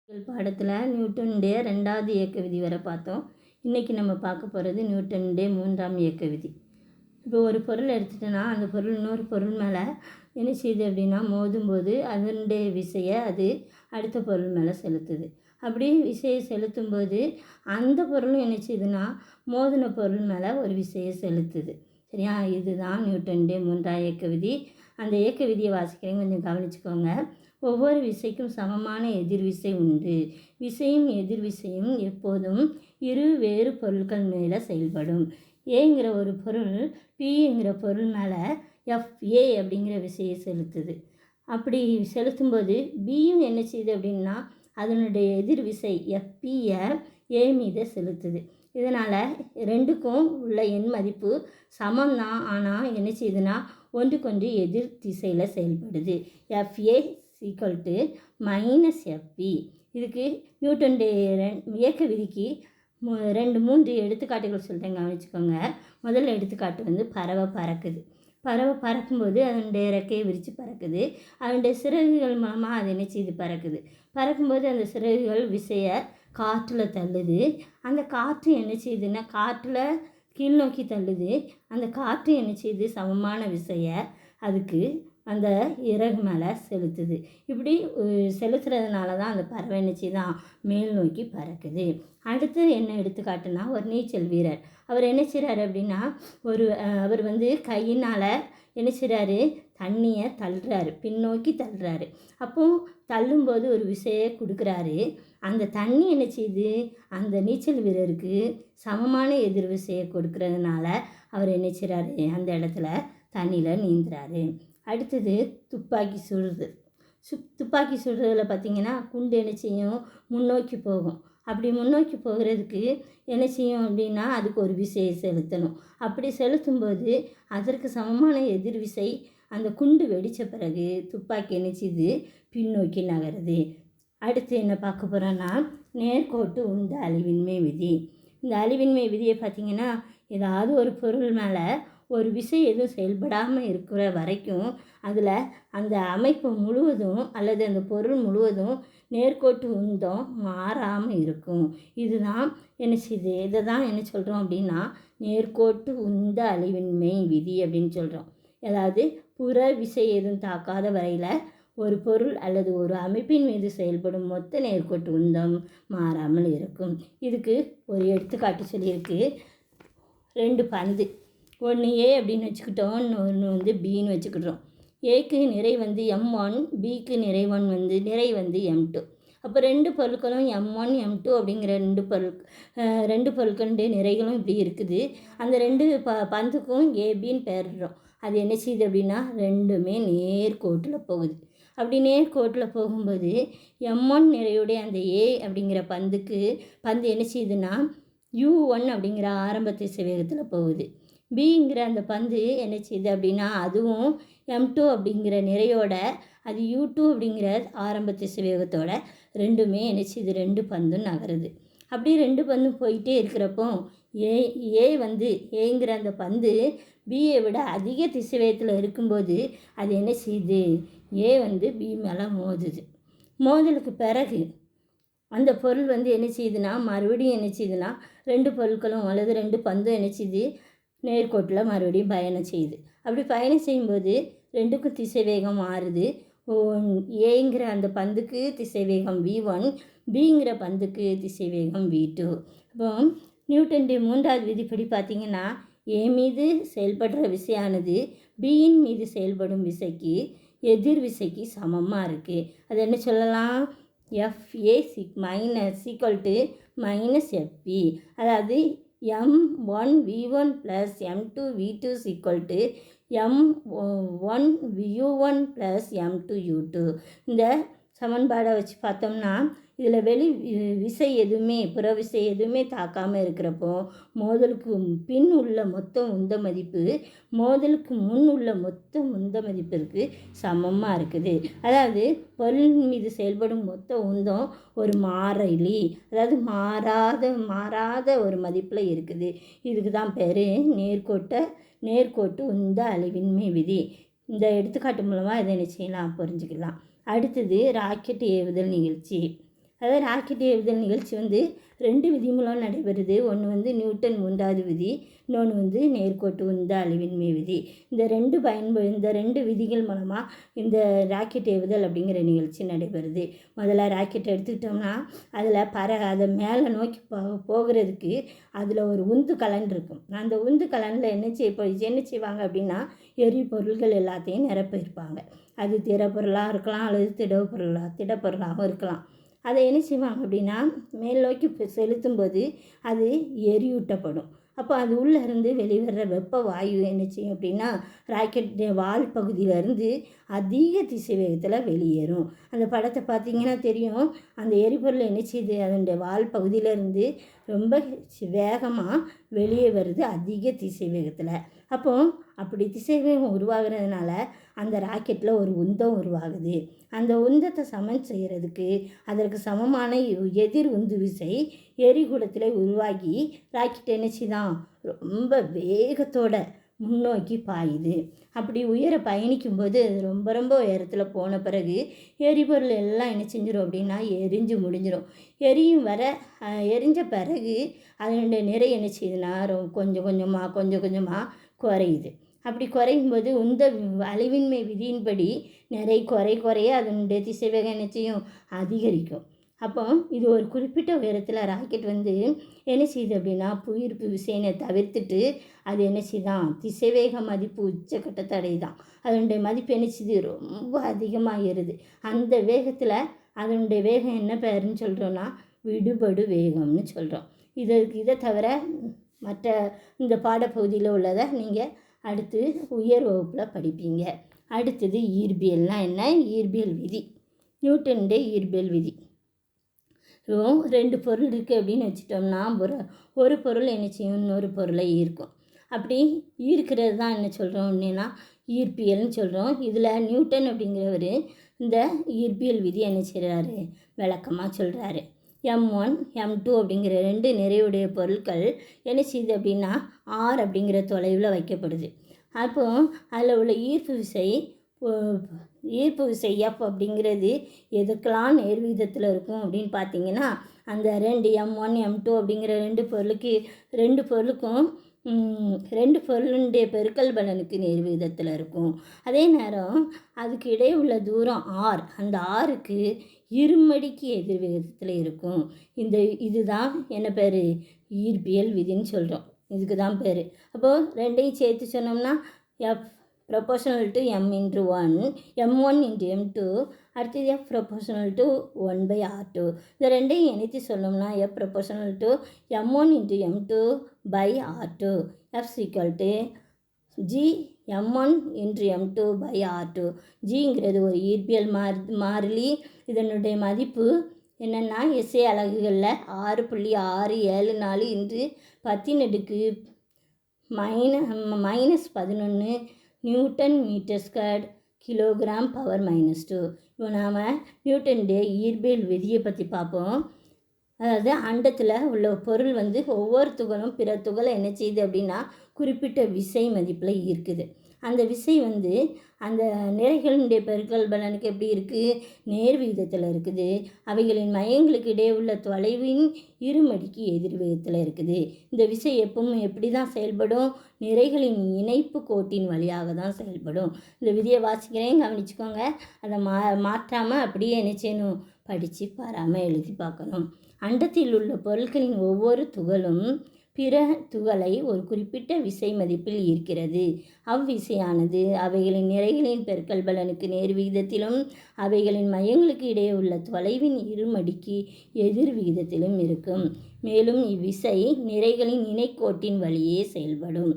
பாடத்தில் நியூட்டனுடைய ரெண்டாவது இயக்க விதி வரை பார்த்தோம். இன்றைக்கி நம்ம பார்க்க போகிறது நியூட்டனுடைய மூன்றாம் இயக்க விதி. இப்போ ஒரு பொருள் எடுத்துட்டோன்னா அந்த பொருள் இன்னொரு பொருள் மேலே என்ன செய்யுது அப்படின்னா மோதும்போது அதனுடைய விசையை அது அடுத்த பொருள் மேலே செலுத்துது. அப்படி விசையை செலுத்தும்போது அந்த பொருளும் என்ன செய்யுதுன்னா மோதின பொருள் மேலே ஒரு விசையை செலுத்துது. சரியா? இதுதான் நியூட்டனுடைய மூன்றாம் இயக்க விதி. அந்த இயக்க விதியை வாசிக்கிறேன், கொஞ்சம் கவனிச்சுக்கோங்க. ஒவ்வொரு விசைக்கும் சமமான எதிர்விசை உண்டு. விசையும் எதிர்விசையும் எப்போதும் இரு வேறு பொருட்கள் மேலே செயல்படும். ஏங்கிற ஒரு பொருள் பிங்கிற பொருள் மேலே FA அப்படிங்கிற விசையை செலுத்துது. அப்படி செலுத்தும்போது பியும் என்ன செய்யுது அப்படின்னா அதனுடைய எதிர்விசை FPயை ஏ மீது செலுத்துது. இதனால் ரெண்டுக்கும் உள்ள எண் மதிப்பு சமம்தான். ஆனால் என்ன செய்யுதுன்னா ஒன்றுக்கொன்று எதிர் திசையில் செயல்படுது. FA = -FP. இதுக்கு நியூட்டனுடைய இயக்க விதிக்கு 3 எடுத்துக்காட்டுகள் சொல்கிறேன், கவனிச்சுக்கோங்க. முதல் எடுத்துக்காட்டு பறவை பறக்குது. பறவை பறக்கும்போது அதனுடைய ரெக்கையை விரித்து பறக்குது. அதனுடைய சிறகுகள் மூலமாக அது என்ன செய்து பறக்குது. பறக்கும்போது அந்த சிறகுகள் விசையை காற்றில் தள்ளுது. அந்த காற்று என்ன செய்யுதுன்னா காற்றில் கீழ் நோக்கி தள்ளுது. அந்த காற்று என்ன செய்யுது சமமான விசையை அதுக்கு அந்த இறகு மேலே செலுத்துது. இப்படி செலுத்துறதுனால தான் அந்த பறவை என்ன செய்யுதான் மேல் நோக்கி பறக்குது. அடுத்து என்ன எடுத்துக்காட்டுனா ஒரு நீச்சல் வீரர். அவர் என்ன செய்கிறாரு அப்படின்னா அவர் கையினால் என்ன செய்கிறாரு தண்ணியை தள்ளுறாரு, பின்னோக்கி தள்ளுறாரு. அப்போது தள்ளும்போது ஒரு விசையை கொடுக்குறாரு. அந்த தண்ணி என்ன செய்யுது அந்த நீச்சல் வீரருக்கு சமமான எதிர் விசையை கொடுக்கறதுனால அவர் என்ன செய்கிறாரு அந்த இடத்துல தண்ணியில் நீந்துறாரு. அடுத்தது துப்பாக்கி சுடுறது. துப்பாக்கி சுடுறதில் பார்த்திங்கன்னா குண்டு என்ன செய்யும் முன்னோக்கி போகும். அப்படி முன்னோக்கி போகிறதுக்கு என்ன செய்யும் அப்படின்னா அதுக்கு ஒரு விசையை செலுத்தணும். அப்படி செலுத்தும்போது அதற்கு சமமான எதிர் விசை அந்த குண்டு வெடித்த பிறகு துப்பாக்கி என்ன செய்யுது பின்னோக்கி நகருது. அடுத்து என்ன பார்க்க போகிறோன்னா நேர்கோட்டு உந்த அழிவின்மை விதி. இந்த அழிவின்மை விதியை பார்த்திங்கன்னா ஏதாவது ஒரு பொருள் மேலே ஒரு விசை எதுவும் செயல்படாமல் இருக்கிற வரைக்கும் அதில் அந்த அமைப்பு முழுவதும் அல்லது அந்த பொருள் முழுவதும் நேர்கோட்டு உந்தம் மாறாமல் இருக்கும். இதுதான் என்ன செய்யுது, இதை தான் என்ன சொல்கிறோம் அப்படின்னா நேர்கோட்டு உந்த அழிவின்மை விதி அப்படின்னு சொல்கிறோம். அதாவது புற விசை எதுவும் தாக்காத வரையில் ஒரு பொருள் அல்லது ஒரு அமைப்பின் மீது செயல்படும் மொத்த நேர்கோட்டு உந்தம் மாறாமல் இருக்கும். இதுக்கு ஒரு எடுத்துக்காட்டு சொல்லியிருக்கு. 2 பந்து, ஒன்று ஏ அப்படின்னு வச்சுக்கிட்டோம், இன்னொன்று பின்னு வச்சுக்கிட்டோம். ஏக்கு நிறை M1, பிக்கு நிறை M2. அப்போ 2 பொருட்களும் M1 M2 அப்படிங்கிற 2 பொருட்களுடைய நிறைகளும் இப்படி இருக்குது. அந்த 2 பந்துக்கும் ஏபின்னு பேரிடுறோம். அது என்ன செய்யுது அப்படின்னா ரெண்டுமே நேர்கோட்டில் போகுது. அப்படி நேர்கோட்டில் போகும்போது M1 நிறையுடைய அந்த ஏ அப்படிங்கிற பந்து என்ன செய்யுதுன்னா U1 அப்படிங்கிற ஆரம்ப திசைவேகத்தில் போகுது. பிங்கிற அந்த பந்து என்ன செய்யுது அப்படின்னா அதுவும் M2 அப்படிங்கிற நிறையோட அது U2 அப்படிங்கிற ஆரம்ப திசைவேகத்தோட ரெண்டுமே என்ன செய்யுது 2 பந்தும் நகருது. அப்படி 2 பந்தும் போயிட்டே இருக்கிறப்போ ஏங்கிற அந்த பந்து பியை விட அதிக திசைவேகத்தில் இருக்கும்போது அது என்ன செய்யுது ஏ பி மேலே மோதுது. மோதலுக்கு பிறகு அந்த பொருள் என்ன செய்யுதுன்னா மறுபடியும் என்ன செய்யுதுன்னா 2 பொருட்களும் அல்லது 2 பந்தும் என்ன செய்யுது நேர்கோட்டில் மறுபடியும் பயணம் செய்யுது. அப்படி பயணம் செய்யும்போது 2க்கும் திசைவேகம் மாறுது. ஏங்கிற அந்த பந்துக்கு திசைவேகம் V1, பிங்கிற பந்துக்கு திசைவேகம் V2. அப்போ நியூட்டனுடைய மூன்றாவது விதிப்படி பார்த்திங்கன்னா ஏ மீது செயல்படுற விசையானது பியின் மீது செயல்படும் விசைக்கு எதிர் விசைக்கு சமமாக இருக்குது. அது என்ன சொல்லலாம் FA - FP. அதாவது M1V1 + M2V2 M1U1 + M2U2. இந்த சமன்பாடை வச்சு பார்த்தோம்னா இதில் விசை எதுவுமே புற விசை எதுவுமே தாக்காமல் இருக்கிறப்போ மோதலுக்கு பின் உள்ள மொத்த உந்த மதிப்பு மோதலுக்கு முன் உள்ள மொத்த உந்த மதிப்பிற்கு சமமாக இருக்குது. அதாவது பொருள் மீது செயல்படும் மொத்த உந்தம் ஒரு மாறிலி, அதாவது மாறாத ஒரு மதிப்பில் இருக்குது. இதுக்கு தான் பேர் நேர்கோட்டு உந்த அழிவின்மை விதி. இந்த எடுத்துக்காட்டு மூலமாக இதை என்ன செய்யலாம் புரிஞ்சுக்கலாம். அடுத்தது ராக்கெட் ஏவுதல் நிகழ்ச்சி. அதாவது ராக்கெட் ஏவுதல் நிகழ்ச்சி வந்து 2 விதி மூலம் நடைபெறுது. ஒன்று வந்து நியூட்டன் 3வது விதி, இன்னொன்று வந்து நேர்கோட்டு உந்த அழிவின்மை விதி. இந்த 2 விதிகள் மூலமாக இந்த ராக்கெட் ஏவுதல் அப்படிங்கிற நிகழ்ச்சி நடைபெறுது. முதல்ல ராக்கெட் எடுத்துக்கிட்டோம்னா அதில் அதை மேலே நோக்கி போகிறதுக்கு அதில் ஒரு உந்து கலன் இருக்கும். அந்த உந்து கலனில் என்ன செய்வாங்க அப்படின்னா எரிபொருள்கள் எல்லாத்தையும் நிரப்பியிருப்பாங்க. அது திடப்பொருளாக இருக்கலாம் அல்லது திடப்பொருளாகவும் இருக்கலாம். அதை என்ன செய்வாங்க அப்படின்னா மேல் நோக்கி செலுத்தும்போது அது எரியூட்டப்படும். அப்போ அது உள்ளேருந்து வெளிவர்ற வெப்ப வாயு என்ன செய்யும் அப்படின்னா ராக்கெட் வால் பகுதியிலேருந்து அதிக திசை வேகத்தில் வெளியேறும். அந்த படத்தை பார்த்திங்கன்னா தெரியும். அந்த எரிபொருள் என்ன செய்யுது, அதனுடைய வால் பகுதியிலேருந்து ரொம்ப வேகமாக வெளியே வருது அதிக திசை வேகத்தில். அப்போது அப்படி திசை வேகம் உருவாகிறதுனால அந்த ராக்கெட்டில் ஒரு உந்தம் உருவாகுது. அந்த உந்தத்தை சமன் செய்கிறதுக்கு அதற்கு சமமான எதிர் உந்து விசை எரிகுடத்தில் உருவாகி ராக்கெட் என்ன செய்தான் ரொம்ப வேகத்தோட முன்னோக்கி பாயுது. அப்படி உயர பயணிக்கும்போது அது ரொம்ப ரொம்ப உயரத்தில் போன பிறகு எரிபொருள் எல்லாம் என்ன செஞ்சிடும் அப்படின்னா எரிஞ்சு முடிஞ்சிடும். எரிஞ்ச பிறகு அதனுடைய நிறை என்ன செய்யுதுன்னா கொஞ்சம் கொஞ்சமாக குறையுது. அப்படி குறையும்போது உந்த அழிவின்மை விதியின்படி நிறை குறைய அதனுடைய திசைவேகம் என்ன செய்யும் அதிகரிக்கும். அப்போ இது ஒரு குறிப்பிட்ட உயரத்தில் ராக்கெட் வந்து என்ன செய்யுது அப்படின்னா புவியீர்ப்பு விசையினை தவிர்த்துட்டு அது என்ன செய்யுதான் திசைவேக மதிப்பு உச்சக்கட்டத்தை அடையுதான். அதனுடைய மதிப்பு என்ன செய்யுது ரொம்ப அதிகமாக ஏறுது. அந்த வேகத்தில் அதனுடைய வேகம் என்ன பேருன்னு சொல்கிறோன்னா விடுபடு வேகம்னு சொல்கிறோம். இதை தவிர மற்ற இந்த பாடப்பகுதியில் உள்ளதை நீங்கள் அடுத்து உயர் வகுப்பில் படிப்பீங்க. அடுத்தது ஈர்பியல்னால் என்ன, ஈர்பியல் விதி, நியூட்டனுடைய ஈர்பியல் விதி. இப்போ 2 பொருள் இருக்குது அப்படின்னு வச்சுட்டோம்னா ஒரு பொருள் என்ன செய்யும் இன்னொரு பொருளை ஈர்க்கும். அப்படி ஈர்க்கிறது தான் என்ன சொல்கிறோம் அப்படின்னா ஈர்ப்பியல்னு சொல்கிறோம். இதில் நியூட்டன் அப்படிங்கிறவர் இந்த ஈர்ப்பியல் விதி என்ன செய்கிறாரு விளக்கமாக சொல்கிறாரு. M1 M2 அப்படிங்கிற 2 நிறைவுடைய பொருட்கள் என்ன செய்யுது அப்படின்னா R அப்படிங்கிற தொலைவில் வைக்கப்படுது. அப்போது அதில் உள்ள ஈர்ப்பு விசை F அப்படிங்கிறது எதுக்கெல்லாம் நேர்விகிதத்தில் இருக்கும் அப்படின்னு பார்த்தீங்கன்னா அந்த 2 M1 M2 அப்படிங்கிற 2 பொருளுடைய பெருக்கல் பலனுக்கு நேர்விகிதத்தில் இருக்கும். அதே நேரம் அதுக்கு இடையே உள்ள தூரம் R, அந்த Rக்கு இருமடிக்கு எதிர்விகிதத்தில் இருக்கும். இதுதான் என்ன பேர் ஈர்ப்பியல் விதின்னு சொல்கிறோம். இதுக்கு தான் பேர். அப்போது 2ஐயும் சேர்த்து சொன்னோம்னா F proportional to M into 1, M1 into M2, அடுத்தது F ப்ரொபோஷனல் டு 1/R2. இந்த 2ஐயும் இணைத்து சொன்னோம்னா F proportional to M1 into M2 by R2. F equal to G M1 into M2 by R2. Gங்கிறது ஒரு ஈர்ப்பியல் மாறிலி. இதனுடைய மதிப்பு என்னென்னா SI அலகுகளில் 6.674 இன்று 10⁻⁻11 newton metre squared kilogram power -2. இப்போ நாம் நியூட்டனுடைய ஈர்ப்பியல் விதியை பற்றி பார்ப்போம். அதாவது அண்டத்தில் உள்ள பொருள் வந்து ஒவ்வொரு துகளும் பிற துகளை என்ன செய்யுது அப்படின்னா குறிப்பிட்ட விசை மதிப்பில் ஈர்க்குது. அந்த விசை வந்து அந்த நிறைகளுடைய பெருக்கல் பலனுக்கு எப்படி இருக்குது நேர்விகிதத்தில் இருக்குது. அவைகளின் மையங்களுக்கு இடையே உள்ள தொலைவின் இருமடிக்கு எதிர்விகிதத்தில் இருக்குது. இந்த விசை எப்பவும் எப்படி தான் செயல்படும், நிறைகளின் இணைப்பு கோட்டின் வழியாக தான் செயல்படும். இந்த விதியை வாசிக்கிறேன், கவனிச்சுக்கோங்க. அதை மாற்றாமல் அப்படியே என்ன செய்யணும் படித்து பாராமல் எழுதி பார்க்கணும். அண்டத்தில் உள்ள பொருட்களின் ஒவ்வொரு துகளும் பிற துகளை ஒரு குறிப்பிட்ட விசை மதிப்பில் ஈர்க்கிறது. அவ்விசையானது அவைகளின் நிறைகளின் பெருக்கல் பலனுக்கு நேர்விகிதத்திலும் அவைகளின் மையங்களுக்கு இடையே உள்ள தொலைவின் இருமடிக்கு எதிர் விகிதத்திலும் இருக்கும். மேலும் இவ்விசை நிறைகளின் இணைக்கோட்டின் வழியே செயல்படும்.